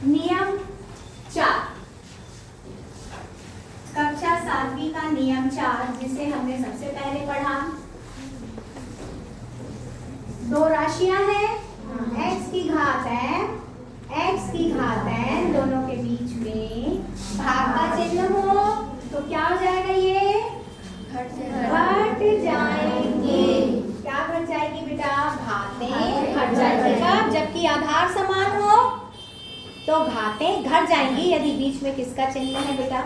नियम 4, कक्षा 7वीं का नियम 4, जिसे हमने सबसे पहले पढ़ा। दो राशियां हैं, x की घात m, x की घात n, दोनों के बीच में भाग का चिन्ह हो तो क्या हो जाएगा? ये घट जाएंगे। क्या घट जाएगी बेटा? घातें घट जाएगी। जबकि आधार समान हो तो घातें घट जाएंगी यदि बीच में किसका चिन्ह है बेटा?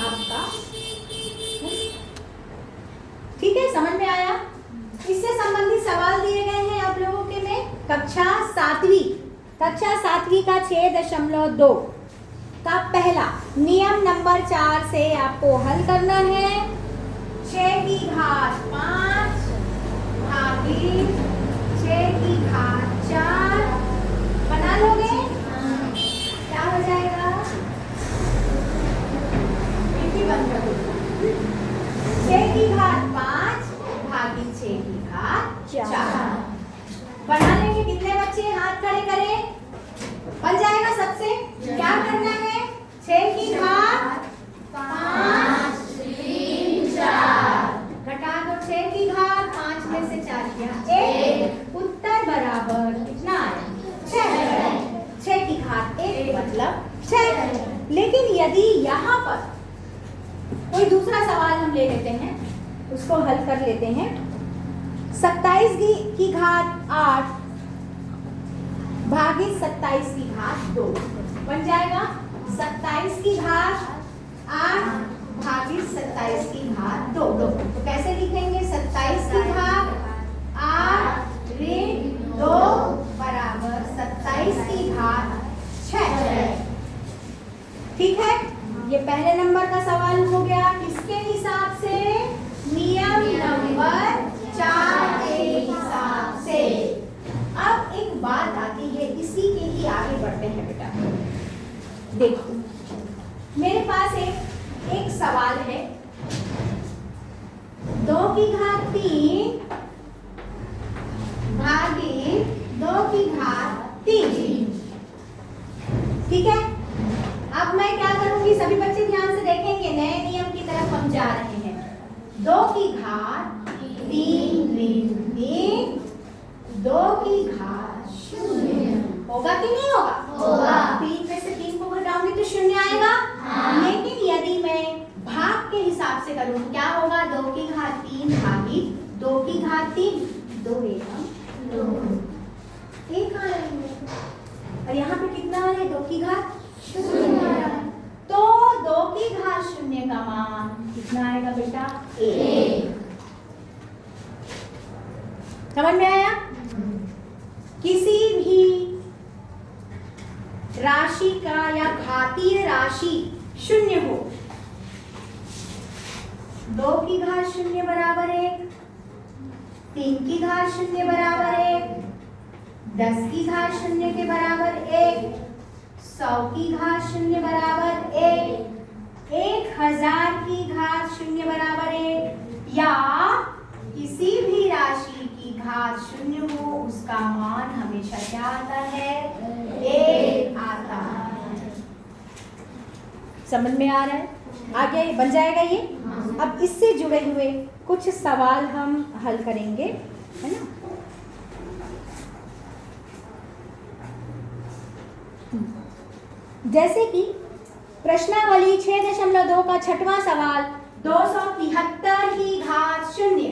आपका। ठीक है, समझ में आया? इससे संबंधित सवाल दिए गए हैं आप लोगों के में। कक्षा 7वीं का 6.2 का पहला नियम नंबर 4 से आपको हल करना है। 6 की घात 5 भागी 6 की घात 4 बना लोगे? क्या हो जाएगा? 6 की घात 5 भागी 6 की घात 4 बना लेंगे। कितने बच्चे हाथ खड़े करें? बन जाएगा सबसे। क्या करना है? 6 की घात 5 3 4 घटा दो। 6 की घात 5 में से 4 किया 1, उत्तर बराबर कितना आया? 6। 6 की घात 1 मतलब 6। लेकिन यदि यहाँ पर कोई दूसरा सवाल हम ले लेते हैं, उसको हल कर लेते हैं। 27 की घात 8 भागी 27 की घात 2 बन जाएगा। 27 की घात 8 भागी 27 की घात 2। तो कैसे लिखेंगे? 27 की घात 8 ऋण 2 बराबर 27 की घात 6। ठीक है, ये पहले नंबर का सवाल हो गया। किसके हिसाब से? नियम नंबर 4 के हिसाब से। अब एक बात आती है, इसी के ही आगे बढ़ते हैं बेटा। देखो, मेरे पास एक सवाल है। 2 की घात 3 भागी 2 की घात 3। ठीक है, अब मैं क्या करूंगी? सभी बच्चे ध्यान से देखेंगे, नए नियम की तरफ हम जा रहे हैं। 2 की घात 3 ऋण 3, 2 की घात 0 होगा कि नहीं होगा? होगा। 3 में से 3 को घटाऊंगी तो 0 आएगा। लेकिन यदि मैं भाग के हिसाब से करूं क्या होगा? 2 की घात 3 भागी 2 की घात 3, 2 एकम 2 एक आ रहे हैं। और यहाँ पे कितना आ रहा है? 2 की घात 0 आ रहा है। तो 2 की घात 0 का मान कितना आएगा बेटा? 1। समझ में आया? किसी भी राशि का या घातीय राशि 0 हो, 2 की घात 0 बराबर 1, 3 की घात 0 बराबर 1, 10 की घात 0 के बराबर 1, 100 की घात 0 बराबर 1, 1000 की घात 0 बराबर 1, या किसी भी राशि की घात 0 हो, उसका मान हमेशा क्या आता है? 1 आता है। समझ में आ रहा है? आगे बन जाएगा ये। अब इससे जुड़े हुए कुछ सवाल हम हल करेंगे, है ना? जैसे कि प्रश्नावली 6.2 का 6वां सवाल, 273 की घात 0,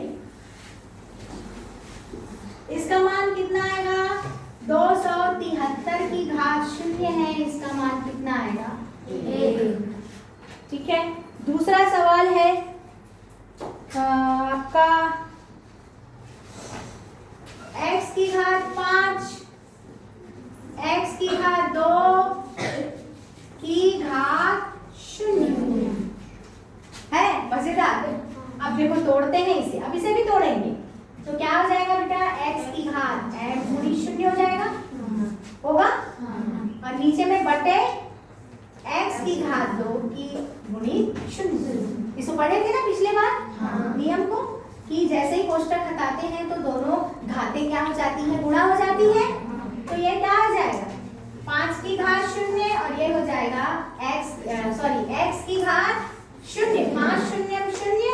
इसका मान कितना आएगा? 273 की घात 0 है, इसका मान कितना आएगा? 1। ठीक है, दूसरा सवाल है आपका x की घात 5, x की घात 2 की घात 0 है। मजेदार। अब देखो तोड़ते हैं इसे, अब इसे भी तोड़ेंगे तो क्या हो जाएगा बेटा? x की घात m गुणी 0 हो जाएगा, होगा। और नीचे में बटे x की घात 2 की गुणी 0। इसको पढ़े थे ना पिछले बार नियम को, कि जैसे ही कोष्टक हटाते हैं तो दोनों घातें क्या हो जाती हैं? गुणा हो जाती है। तो ये क्या आ जाएगा? 5 की घात 0 और ये हो जाएगा x की घात 0, 5 शून्यम 0,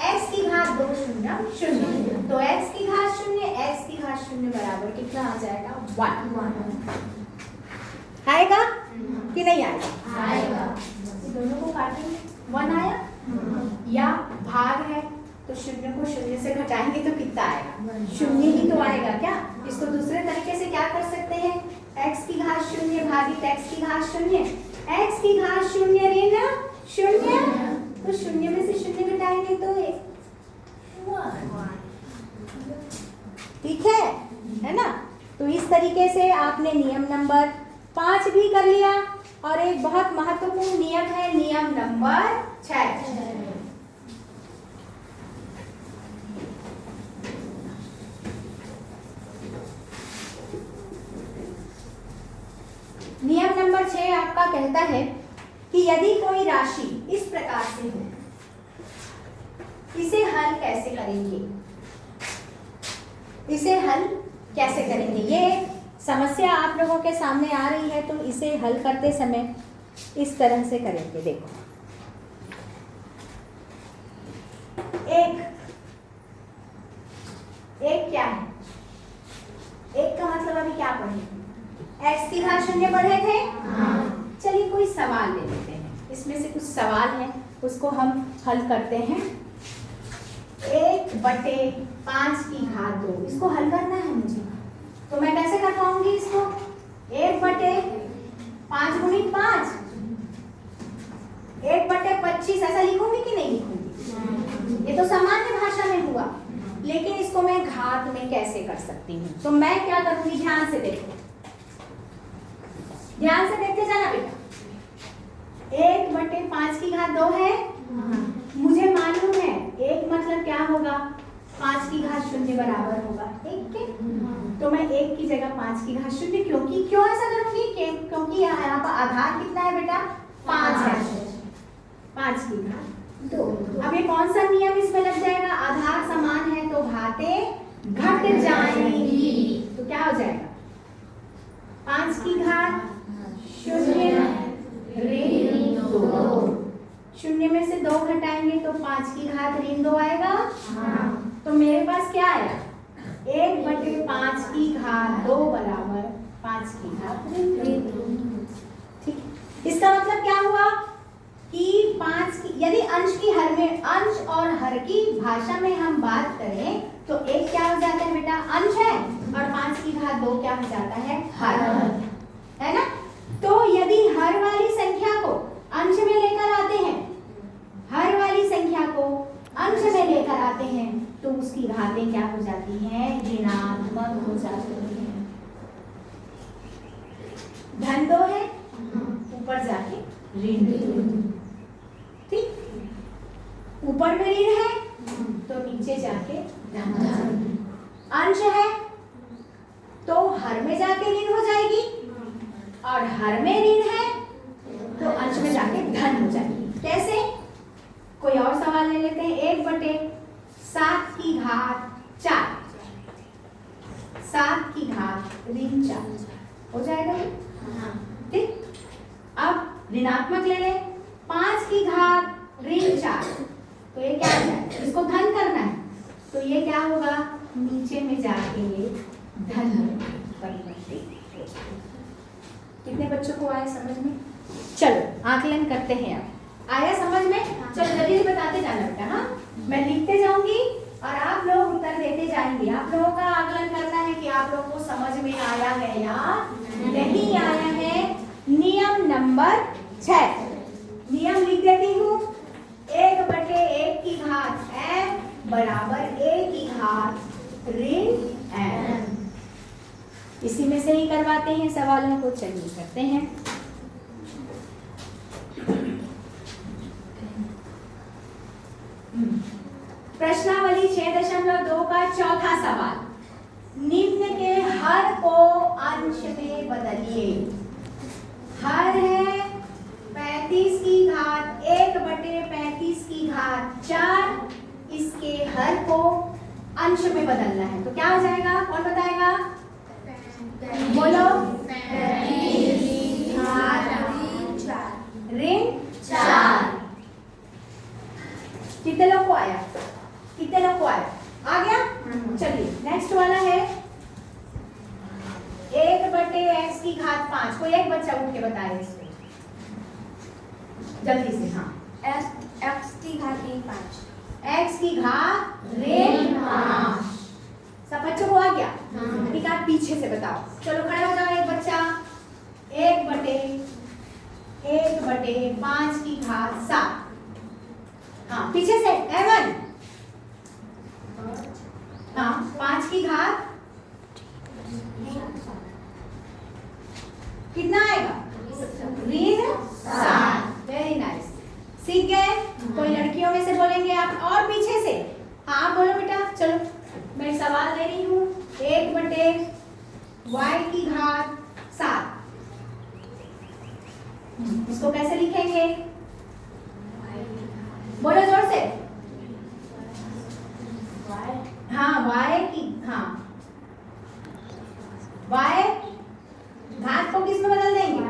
x की घात 2 शून्यम 0, तो x की घात 0, x की घात 0 बराबर कितना आ जाएगा 1 आएगा कि नहीं आएगा? आएगा। दोनों को काटेंगे 1 आया, या भाग है तो 0 को 0 से घटाएंगे तो कितना आएगा? 0 ही तो आएगा क्या? इसको दूसरे तरीके से क्या कर सकते हैं? x की घात 0 भागित x की घात 0, x की घात 0 ऋण 0, तो 0 में से 0 घटाएंगे तो 1, ठीक है ना? तो इस तरीके से आपने नियम नंबर 5 भी कर लिया, और एक बहुत महत्वपूर्ण नियम है नियम नंबर 6। नियम नंबर 6 आपका कहता है कि यदि कोई राशि इस प्रकार से हो, इसे हल कैसे करेंगे? इसे हल कैसे करेंगे? ये समस्या आप लोगों के सामने आ रही है, तो इसे हल करते समय इस तरह से करेंगे। देखो, एक क्या है? एक का मतलब अभी क्या पढ़े? x की घात 0 पढ़े थे। चलिए कोई सवाल ले लेते हैं, इसमें से कुछ सवाल है उसको हम हल करते हैं। 1/5 की घात 2, इसको हल करना है मुझे, तो मैं कैसे कर पाऊंगी इसको? 1/5 गुणित 5, 1/25 ऐसा लिखूंगी कि नहीं लिखूंगी? ये तो सामान्य भाषा में हुआ, लेकिन इसको मैं घात में कैसे कर सकती हूँ? तो मैं क्या करूंगी, ध्यान से देखो, ध्यान से देखते जाना बेटा। 1/5 की घात 2 है, मुझे मालूम है 1 मतलब क्या होगा? 5 की घात 0 बराबर होगा 1 के, तो मैं 1 की जगह 5 की घात 0, क्यों ऐसा करूंगी? क्योंकि यहाँ पर आधार कितना है बेटा? 5 है, 5 की घात 2। अब ये कौन सा नियम इसमें लग जाएगा? आधार समान है तो घातें घट जाएंगी, तो क्या हो जाएगा? 5 की घात 0 ऋण 2, 0 में से 2 घटाएंगे तो 5 की घात ऋण 2 आएगा। तो मेरे पास क्या आया? 1/5 की घात 2 बराबर 5 की घात ऋण 2। ठीक, इसका मतलब क्या हुआ कि 5 की, यदि अंश की हर में, अंश और हर की भाषा में हम बात करें तो एक क्या हो जाता है बेटा? अंश है, और 5 की घात 2 क्या हो जाता है? हर, है ना? तो यदि हर वाली संख्या को अंश में लेकर आते हैं, हर वाली संख्या को अंश में लेकर आते हैं, तो उसकी घातें क्या हो जाती हैं? ऋणात्मक हो जाती हैं। धन 2 है, ऊपर जाके ऋण 2, ठीक, ऊपर में ऋण है तो नीचे जाके धन। अंश है तो हर में जाके ऋण हो जाएगी, और हर में ऋण है तो अंश में जाके धन हो जाएगी। कैसे? कोई और सवाल ले लेते हैं। 1/7 की घात 4, 7 की घात ऋण 4 हो जाएगा, ठीक। अब ऋणात्मक ले ले, 5 की घात ऋण 4, तो ये क्या हो जाएगा? इसको धन करना है, तो ये क्या होगा? नीचे में जाके ये धन परिवर्तित। कितने बच्चों को आया समझ में? चलो आकलन करते हैं। अब आया समझ में? चलो जल्दी से बताते जाना बेटा। हाँ, मैं लिखते जाऊंगी और आप लोग उत्तर देते जाएंगे। आप लोगों का आकलन करना है कि आप लोगों को समझ में आया है या नहीं आया है। नियम नंबर 6, नियम लिख देती हूँ। 1/1 की घात m बराबर a की घात ऋण m। इसी में से ही करवाते हैं सवालों को। चलिए करते हैं। प्रश्नावली 6.2 का चौथा सवाल, निम्न के हर को अंश में बदलिए। हर है 35 की घात 1/35 की घात 4, इसके हर को अंश में बदलना है, तो क्या हो जाएगा? कौन बताएगा? बोलो। 35 बटे x की घात 5। कोई एक बच्चा उठ के बताए इसको जल्दी से। हाँ, x की घात 5। x की घात ऋण 5। सब बच्चों को आ गया? ठीक है, पीछे से बताओ। चलो खड़े हो जाओ एक बच्चा। 1 बटे 5 की घात 7। हाँ, पीछे से एवन। हाँ, 5 की घात कितना आएगा? ऋण 7। वेरी नाइस, सीख गए? कोई लड़कियों में से बोलेंगे आप? और पीछे से। हाँ, आप बोलो बेटा। चलो मैं सवाल दे रही हूँ। 1 बटे y की घात 7, इसको कैसे लिखेंगे? बोलो जोर से। हाँ, y की, हाँ, y घात को किस में बदल देंगे?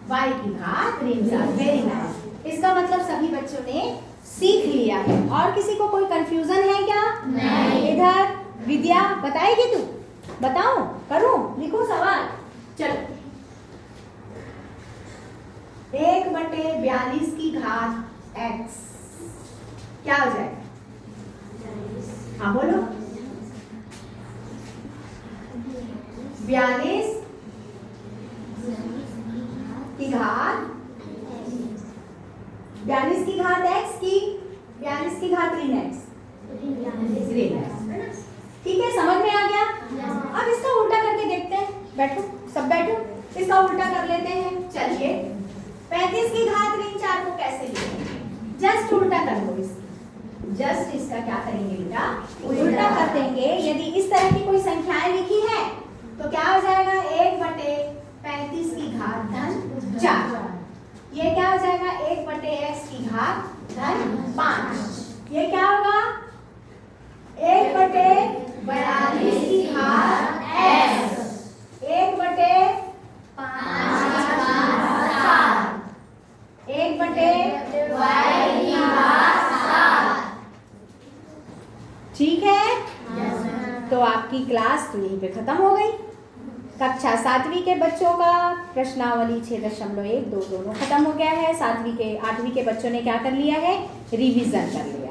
y की घात ऋण 7। Very nice. इसका मतलब सभी बच्चों ने सीख लिया है। और किसी को कोई कंफ्यूजन है क्या? नहीं। इधर विद्या बताएगी? तू बताऊं? करूं? लिखो सवाल। चलो, 1 बटे 42 की घात x क्या हो जाएगा? हाँ बोलो। 42 की घात 42 की घात x की 42 की घात ऋण x। ठीक है, समझ में आ गया? अब इसका उल्टा करके देखते हैं। बैठो, सब बैठो, इसका उल्टा कर लेते हैं। चलिए, 35 की घात ऋण 4 को कैसे लिखेंगे? जस्ट उल्टा कर दो इसकी। जस्ट इसका क्या करेंगे बेटा? उल्टा कर देंगे। यदि इस तरह की कोई संख्याएं लिखी है तो क्या हो जाएगा? 1 बटे 35 की घात धन 4। ये क्या हो जाएगा? 1 बटे x की घात धन 5। ये क्या होगा? 1 बटे 42 की घात x, 1 बटे 5 की घात 7, 1 बटे y की घात 7। ठीक है? तो आपकी क्लास तो यहीं पे खत्म हो गई। कक्षा 7वीं के बच्चों का प्रश्नावली 6.1, 2 दोनों खत्म हो गया है। 7वीं के 8वीं के बच्चों ने क्या कर लिया है? रिवीजन कर लिया।